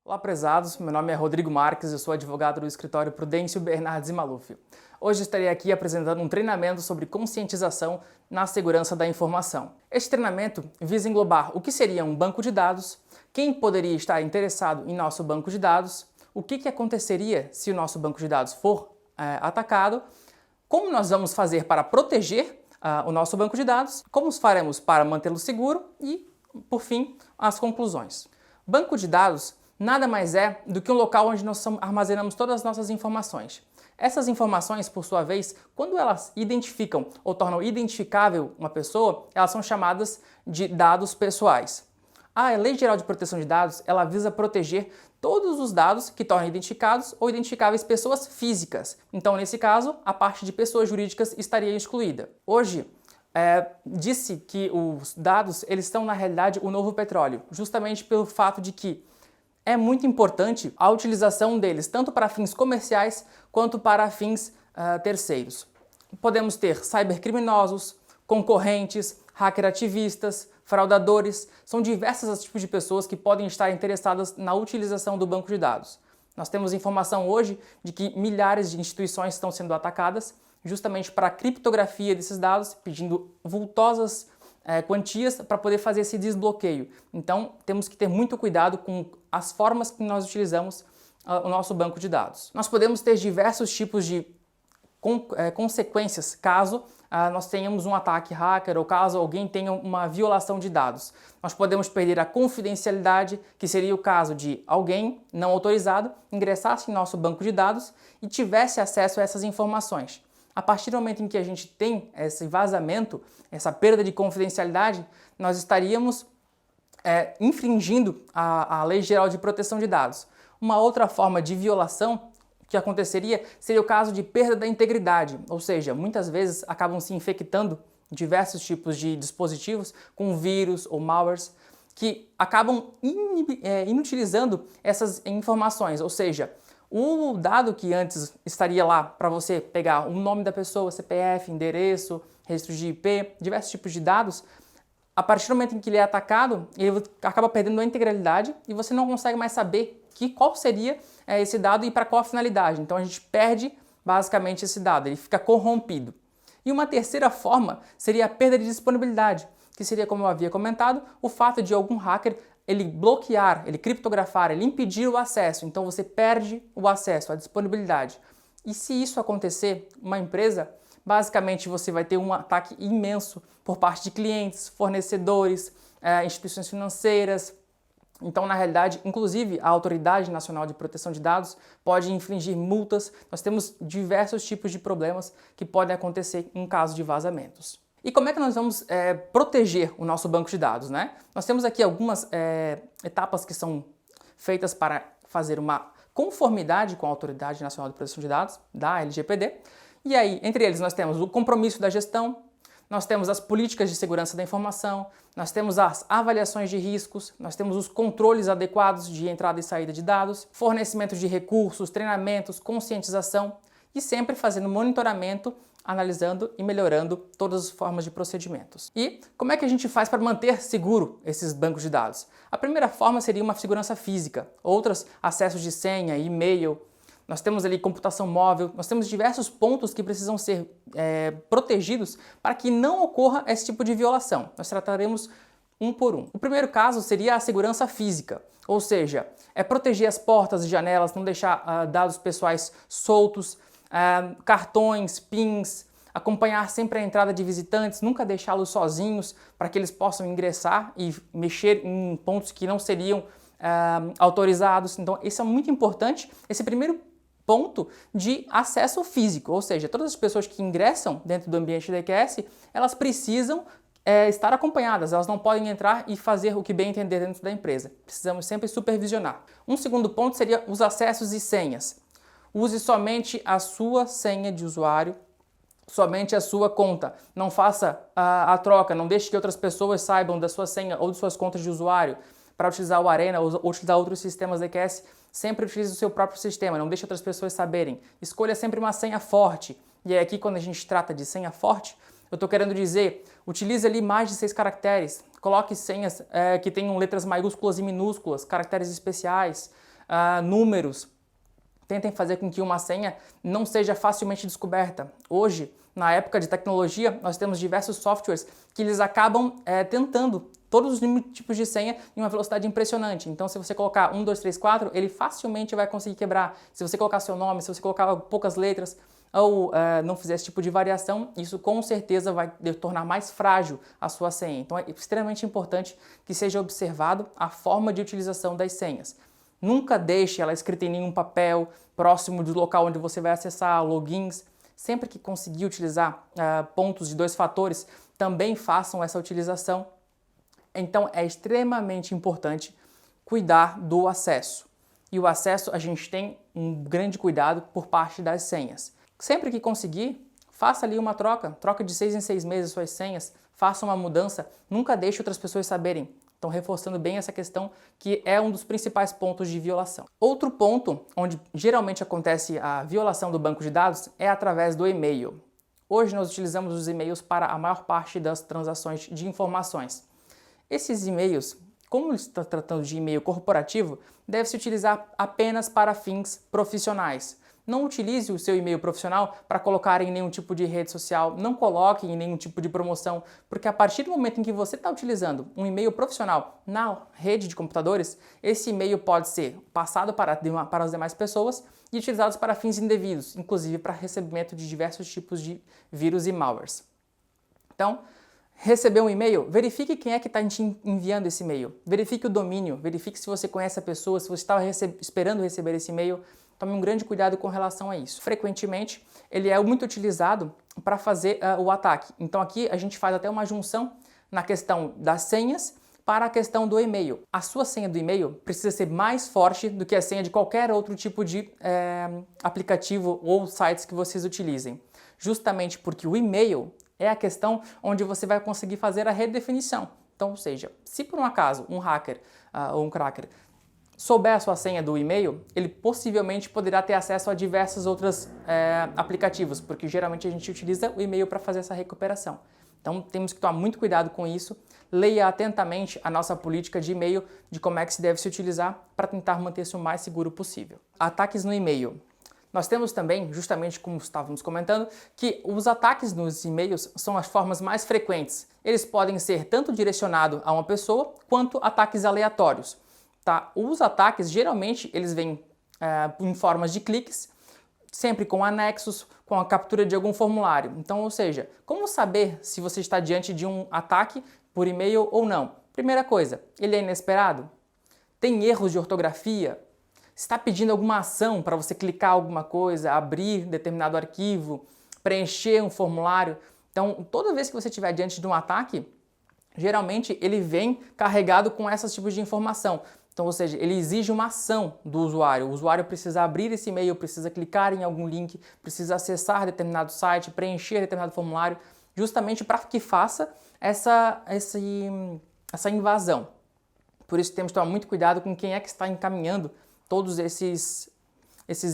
Olá, prezados. Meu nome é Rodrigo Marques, eu sou advogado do escritório Prudêncio Bernardes e Maluf. Hoje estarei aqui apresentando um treinamento sobre conscientização na segurança da informação. Este treinamento visa englobar o que seria um banco de dados, quem poderia estar interessado em nosso banco de dados, o que aconteceria se o nosso banco de dados for atacado, como nós vamos fazer para proteger o nosso banco de dados, como faremos para mantê-lo seguro e, por fim, as conclusões. Banco de dados nada mais é do que um local onde nós armazenamos todas as nossas informações. Essas informações, por sua vez, quando elas identificam ou tornam identificável uma pessoa, elas são chamadas de dados pessoais. A Lei Geral de Proteção de Dados, ela visa proteger todos os dados que tornam identificados ou identificáveis pessoas físicas. Então, nesse caso, a parte de pessoas jurídicas estaria excluída. Hoje, disse que os dados eles estão, na realidade, o novo petróleo, justamente pelo fato de que é muito importante a utilização deles, tanto para fins comerciais quanto para fins terceiros. Podemos ter cybercriminosos, concorrentes, hacker ativistas, fraudadores, são diversos os tipos de pessoas que podem estar interessadas na utilização do banco de dados. Nós temos informação hoje de que milhares de instituições estão sendo atacadas justamente para a criptografia desses dados, pedindo vultosas quantias para poder fazer esse desbloqueio. Então, temos que ter muito cuidado com as formas que nós utilizamos o nosso banco de dados. Nós podemos ter diversos tipos de consequências caso nós tenhamos um ataque hacker ou caso alguém tenha uma violação de dados. Nós podemos perder a confidencialidade, que seria o caso de alguém não autorizado ingressasse em nosso banco de dados e tivesse acesso a essas informações. A partir do momento em que a gente tem esse vazamento, essa perda de confidencialidade, nós estaríamos infringindo a Lei Geral de Proteção de Dados. Uma outra forma de violação que aconteceria seria o caso de perda da integridade, ou seja, muitas vezes acabam se infectando diversos tipos de dispositivos com vírus ou malwares que acabam inutilizando essas informações, ou seja, o dado que antes estaria lá para você pegar o nome da pessoa, CPF, endereço, registro de IP, diversos tipos de dados, a partir do momento em que ele é atacado, ele acaba perdendo a integralidade e você não consegue mais saber qual seria esse dado e para qual finalidade. Então a gente perde basicamente esse dado, ele fica corrompido. E uma terceira forma seria a perda de disponibilidade, que seria, como eu havia comentado, o fato de algum hacker ele bloquear, ele criptografar, ele impedir o acesso, então você perde o acesso, a disponibilidade. E se isso acontecer, uma empresa, basicamente você vai ter um ataque imenso por parte de clientes, fornecedores, instituições financeiras. Então, na realidade, inclusive a Autoridade Nacional de Proteção de Dados pode infligir multas. Nós temos diversos tipos de problemas que podem acontecer em caso de vazamentos. E como é que nós vamos proteger o nosso banco de dados, né? Nós temos aqui algumas etapas que são feitas para fazer uma conformidade com a Autoridade Nacional de Proteção de Dados, da LGPD. E aí, entre eles, nós temos o compromisso da gestão, nós temos as políticas de segurança da informação, nós temos as avaliações de riscos, nós temos os controles adequados de entrada e saída de dados, fornecimento de recursos, treinamentos, conscientização e sempre fazendo monitoramento, analisando e melhorando todas as formas de procedimentos. E como é que a gente faz para manter seguro esses bancos de dados? A primeira forma seria uma segurança física, outras acessos de senha, e-mail. Nós temos ali computação móvel, nós temos diversos pontos que precisam ser protegidos para que não ocorra esse tipo de violação. Nós trataremos um por um. O primeiro caso seria a segurança física, ou seja, proteger as portas e janelas, não deixar dados pessoais soltos, cartões, pins, acompanhar sempre a entrada de visitantes, nunca deixá-los sozinhos para que eles possam ingressar e mexer em pontos que não seriam autorizados. Então, isso é muito importante, esse primeiro ponto de acesso físico, ou seja, todas as pessoas que ingressam dentro do ambiente da EQS, elas precisam estar acompanhadas, elas não podem entrar e fazer o que bem entender dentro da empresa. Precisamos sempre supervisionar. Um segundo ponto seria os acessos e senhas. Use somente a sua senha de usuário, somente a sua conta. Não faça a troca, não deixe que outras pessoas saibam da sua senha ou de suas contas de usuário. Para utilizar o Arena ou utilizar outros sistemas da EQS, sempre utilize o seu próprio sistema, não deixe outras pessoas saberem. Escolha sempre uma senha forte. E aí aqui, quando a gente trata de senha forte, eu estou querendo dizer, utilize ali mais de 6 caracteres. Coloque senhas que tenham letras maiúsculas e minúsculas, caracteres especiais. números. Tentem fazer com que uma senha não seja facilmente descoberta. Hoje, na época de tecnologia, nós temos diversos softwares que eles acabam tentando todos os tipos de senha em uma velocidade impressionante. Então, se você colocar 1, 2, 3, 4, ele facilmente vai conseguir quebrar. Se você colocar seu nome, se você colocar poucas letras ou não fizer esse tipo de variação, isso com certeza vai tornar mais frágil a sua senha. Então, é extremamente importante que seja observado a forma de utilização das senhas. Nunca deixe ela escrita em nenhum papel, próximo do local onde você vai acessar logins. Sempre que conseguir utilizar pontos de 2 fatores, também façam essa utilização. Então é extremamente importante cuidar do acesso. E o acesso a gente tem um grande cuidado por parte das senhas. Sempre que conseguir, faça ali uma troca de 6 em 6 meses suas senhas, faça uma mudança, nunca deixe outras pessoas saberem. Então, reforçando bem essa questão, que é um dos principais pontos de violação. Outro ponto onde geralmente acontece a violação do banco de dados é através do e-mail. Hoje nós utilizamos os e-mails para a maior parte das transações de informações. Esses e-mails, como está tratando de e-mail corporativo, deve-se utilizar apenas para fins profissionais. Não utilize o seu e-mail profissional para colocar em nenhum tipo de rede social, não coloque em nenhum tipo de promoção, porque a partir do momento em que você está utilizando um e-mail profissional na rede de computadores, esse e-mail pode ser passado para as demais pessoas e utilizados para fins indevidos, inclusive para recebimento de diversos tipos de vírus e malwares. Então, recebeu um e-mail, verifique quem é que está te enviando esse e-mail, verifique o domínio, verifique se você conhece a pessoa, se você estava esperando receber esse e-mail. Tome um grande cuidado com relação a isso. Frequentemente, ele é muito utilizado para fazer o ataque. Então aqui a gente faz até uma junção na questão das senhas para a questão do e-mail. A sua senha do e-mail precisa ser mais forte do que a senha de qualquer outro tipo de aplicativo ou sites que vocês utilizem. Justamente porque o e-mail é a questão onde você vai conseguir fazer a redefinição. Então, ou seja, se por um acaso um hacker ou um cracker souber a sua senha do e-mail, ele possivelmente poderá ter acesso a diversos outros aplicativos, porque geralmente a gente utiliza o e-mail para fazer essa recuperação. Então temos que tomar muito cuidado com isso, leia atentamente a nossa política de e-mail, de como é que se deve se utilizar para tentar manter-se o mais seguro possível. Ataques no e-mail. Nós temos também, justamente como estávamos comentando, que os ataques nos e-mails são as formas mais frequentes. Eles podem ser tanto direcionados a uma pessoa, quanto ataques aleatórios. Tá? Os ataques, geralmente, eles vêm em formas de cliques, sempre com anexos, com a captura de algum formulário. Então, ou seja, como saber se você está diante de um ataque por e-mail ou não? Primeira coisa, ele é inesperado? Tem erros de ortografia? Está pedindo alguma ação para você clicar alguma coisa, abrir determinado arquivo, preencher um formulário? Então, toda vez que você estiver diante de um ataque, geralmente ele vem carregado com esses tipos de informação. Então, ou seja, ele exige uma ação do usuário. O usuário precisa abrir esse e-mail, precisa clicar em algum link, precisa acessar determinado site, preencher determinado formulário, justamente para que faça essa invasão. Por isso temos que tomar muito cuidado com quem é que está encaminhando todos esses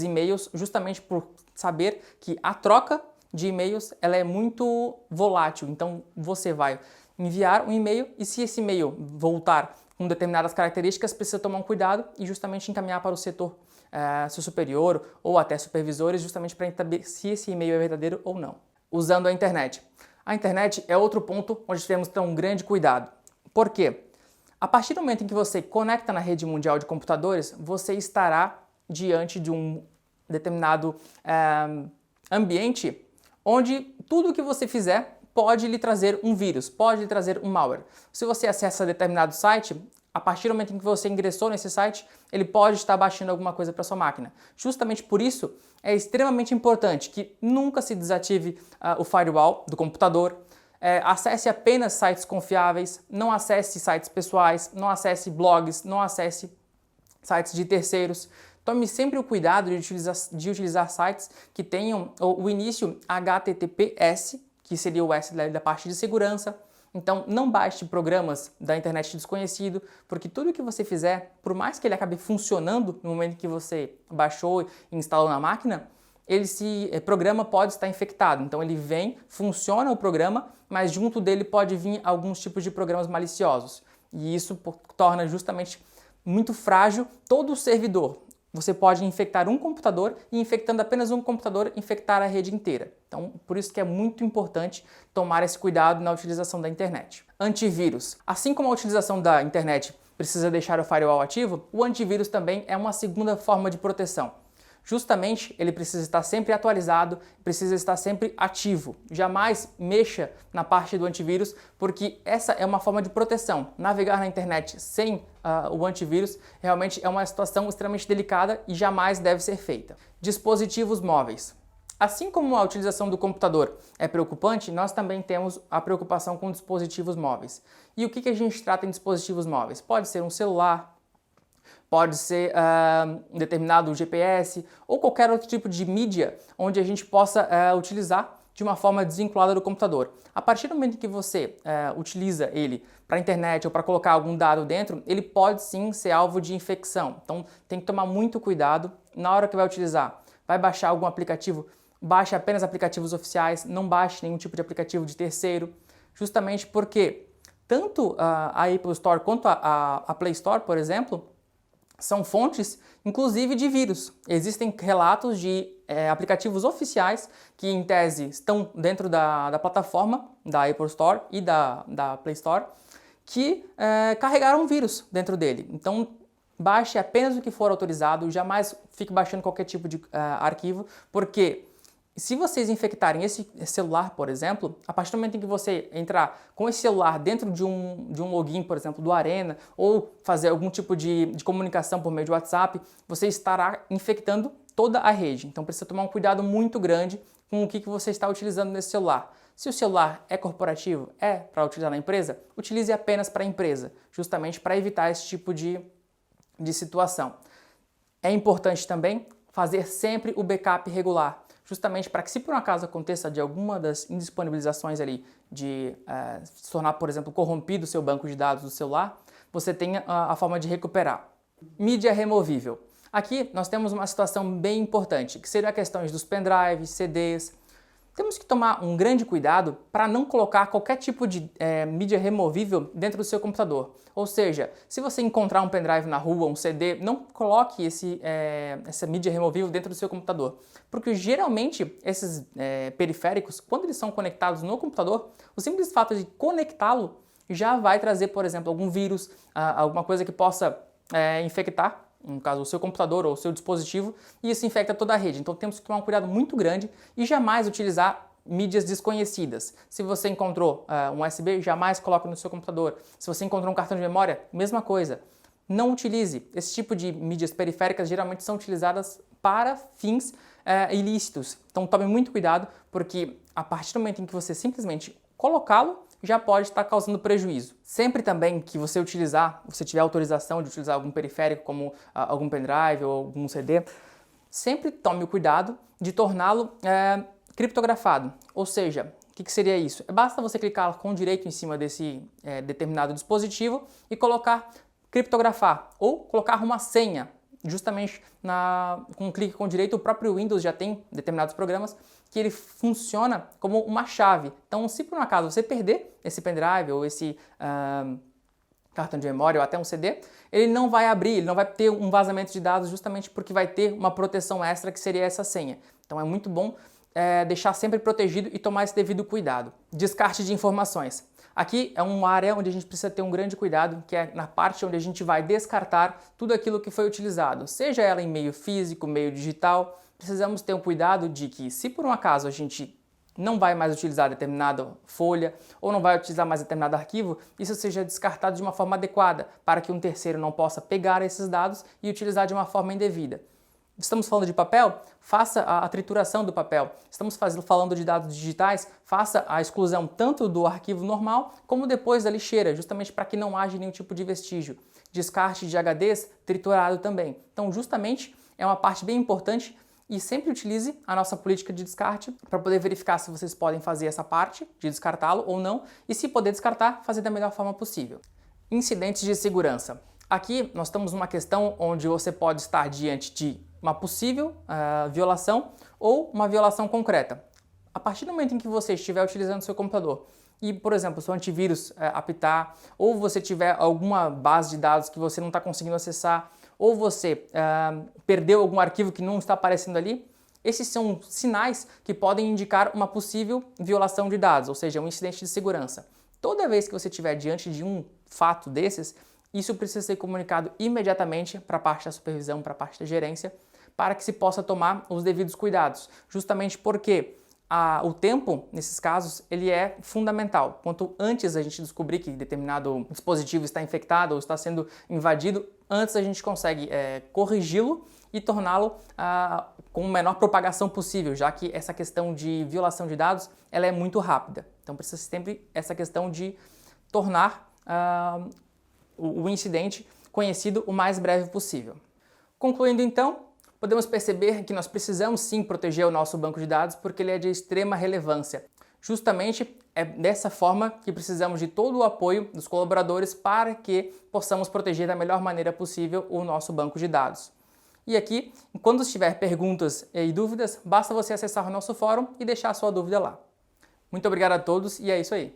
e-mails, justamente por saber que a troca de e-mails ela é muito volátil. Então, você vai enviar um e-mail e se esse e-mail voltar com determinadas características, precisa tomar um cuidado e justamente encaminhar para o setor seu superior ou até supervisores, justamente para saber se esse e-mail é verdadeiro ou não. Usando a internet. A internet é outro ponto onde temos que ter um grande cuidado. Por quê? A partir do momento em que você conecta na rede mundial de computadores, você estará diante de um determinado ambiente onde tudo que você fizer pode lhe trazer um vírus, pode lhe trazer um malware. Se você acessa determinado site, a partir do momento em que você ingressou nesse site, ele pode estar baixando alguma coisa para sua máquina. Justamente por isso, é extremamente importante que nunca se desative o firewall do computador, acesse apenas sites confiáveis, não acesse sites pessoais, não acesse blogs, não acesse sites de terceiros. Tome sempre o cuidado de utilizar sites que tenham o início HTTPS, que seria o S da parte de segurança. Então, não baixe programas da internet desconhecido, porque tudo que você fizer, por mais que ele acabe funcionando no momento que você baixou e instalou na máquina, programa pode estar infectado. Então, ele vem, funciona o programa, mas junto dele pode vir alguns tipos de programas maliciosos. E isso torna justamente muito frágil, todo o servidor. Você pode infectar um computador e, infectando apenas um computador, infectar a rede inteira. Então, por isso que é muito importante tomar esse cuidado na utilização da internet. Antivírus. Assim como a utilização da internet precisa deixar o firewall ativo, o antivírus também é uma segunda forma de proteção. Justamente, ele precisa estar sempre atualizado, precisa estar sempre ativo. Jamais mexa na parte do antivírus, porque essa é uma forma de proteção. Navegar na internet sem o antivírus realmente é uma situação extremamente delicada e jamais deve ser feita. Dispositivos móveis. Assim como a utilização do computador é preocupante, nós também temos a preocupação com dispositivos móveis. E o que a gente trata em dispositivos móveis? Pode ser um celular, pode ser um determinado GPS ou qualquer outro tipo de mídia onde a gente possa utilizar de uma forma desvinculada do computador. A partir do momento que você utiliza ele para a internet ou para colocar algum dado dentro, ele pode sim ser alvo de infecção. Então tem que tomar muito cuidado na hora que vai utilizar. Vai baixar algum aplicativo, baixe apenas aplicativos oficiais, não baixe nenhum tipo de aplicativo de terceiro, justamente porque tanto a Apple Store quanto a Play Store, por exemplo, são fontes, inclusive, de vírus. Existem relatos de aplicativos oficiais que, em tese, estão dentro da plataforma da Apple Store e da Play Store que carregaram vírus dentro dele. Então, baixe apenas o que for autorizado, jamais fique baixando qualquer tipo de arquivo, porque se vocês infectarem esse celular, por exemplo, a partir do momento em que você entrar com esse celular dentro de um login, por exemplo, do Arena, ou fazer algum tipo de comunicação por meio de WhatsApp, você estará infectando toda a rede. Então precisa tomar um cuidado muito grande com o que você está utilizando nesse celular. Se o celular é corporativo, é para utilizar na empresa, utilize apenas para a empresa, justamente para evitar esse tipo de situação. É importante também fazer sempre o backup regular, justamente para que, se por um acaso aconteça de alguma das indisponibilizações ali de se tornar, por exemplo, corrompido o seu banco de dados do celular, você tenha a forma de recuperar. Mídia removível. Aqui nós temos uma situação bem importante, que seria a questão dos pendrives, CDs. Temos que tomar um grande cuidado para não colocar qualquer tipo de mídia removível dentro do seu computador. Ou seja, se você encontrar um pendrive na rua, um CD, não coloque essa mídia removível dentro do seu computador. Porque geralmente esses periféricos, quando eles são conectados no computador, o simples fato de conectá-lo já vai trazer, por exemplo, algum vírus, alguma coisa que possa infectar, no caso, o seu computador ou o seu dispositivo, e isso infecta toda a rede. Então temos que tomar um cuidado muito grande e jamais utilizar mídias desconhecidas. Se você encontrou um USB, jamais coloque no seu computador. Se você encontrou um cartão de memória, mesma coisa. Não utilize. Esse tipo de mídias periféricas geralmente são utilizadas para fins ilícitos. Então tome muito cuidado, porque a partir do momento em que você simplesmente colocá-lo, já pode estar causando prejuízo. Sempre também que você tiver autorização de utilizar algum periférico, como algum pendrive ou algum CD, sempre tome o cuidado de torná-lo criptografado. Ou seja, o que seria isso? Basta você clicar com direito em cima desse determinado dispositivo e colocar criptografar ou colocar uma senha. Justamente com um clique com direito, o próprio Windows já tem determinados programas que ele funciona como uma chave. Então, se por um acaso você perder esse pendrive ou esse cartão de memória ou até um CD, ele não vai abrir, ele não vai ter um vazamento de dados, justamente porque vai ter uma proteção extra que seria essa senha. Então é muito bom deixar sempre protegido e tomar esse devido cuidado. Descarte de informações. Aqui é uma área onde a gente precisa ter um grande cuidado, que é na parte onde a gente vai descartar tudo aquilo que foi utilizado, seja ela em meio físico, meio digital. Precisamos ter um cuidado de que, se por um acaso a gente não vai mais utilizar determinada folha ou não vai utilizar mais determinado arquivo, isso seja descartado de uma forma adequada, para que um terceiro não possa pegar esses dados e utilizar de uma forma indevida. Estamos falando de papel? Faça a trituração do papel. Estamos falando de dados digitais? Faça a exclusão tanto do arquivo normal como depois da lixeira, justamente para que não haja nenhum tipo de vestígio. Descarte de HDs triturado também. Então, justamente, é uma parte bem importante e sempre utilize a nossa política de descarte para poder verificar se vocês podem fazer essa parte de descartá-lo ou não e, se poder descartar, fazer da melhor forma possível. Incidentes de segurança. Aqui nós temos uma questão onde você pode estar diante de uma possível violação ou uma violação concreta. A partir do momento em que você estiver utilizando seu computador e, por exemplo, se o antivírus apitar, ou você tiver alguma base de dados que você não está conseguindo acessar, ou você perdeu algum arquivo que não está aparecendo ali, esses são sinais que podem indicar uma possível violação de dados, ou seja, um incidente de segurança. Toda vez que você estiver diante de um fato desses, isso precisa ser comunicado imediatamente para a parte da supervisão, para a parte da gerência, para que se possa tomar os devidos cuidados, justamente porque o tempo, nesses casos, ele é fundamental. Quanto antes a gente descobrir que determinado dispositivo está infectado ou está sendo invadido, antes a gente consegue corrigi-lo e torná-lo com a menor propagação possível, já que essa questão de violação de dados ela é muito rápida. Então precisa sempre essa questão de tornar o incidente conhecido o mais breve possível. Concluindo então, podemos perceber que nós precisamos sim proteger o nosso banco de dados porque ele é de extrema relevância. Justamente é dessa forma que precisamos de todo o apoio dos colaboradores para que possamos proteger da melhor maneira possível o nosso banco de dados. E aqui, quando tiver perguntas e dúvidas, basta você acessar o nosso fórum e deixar a sua dúvida lá. Muito obrigado a todos e é isso aí.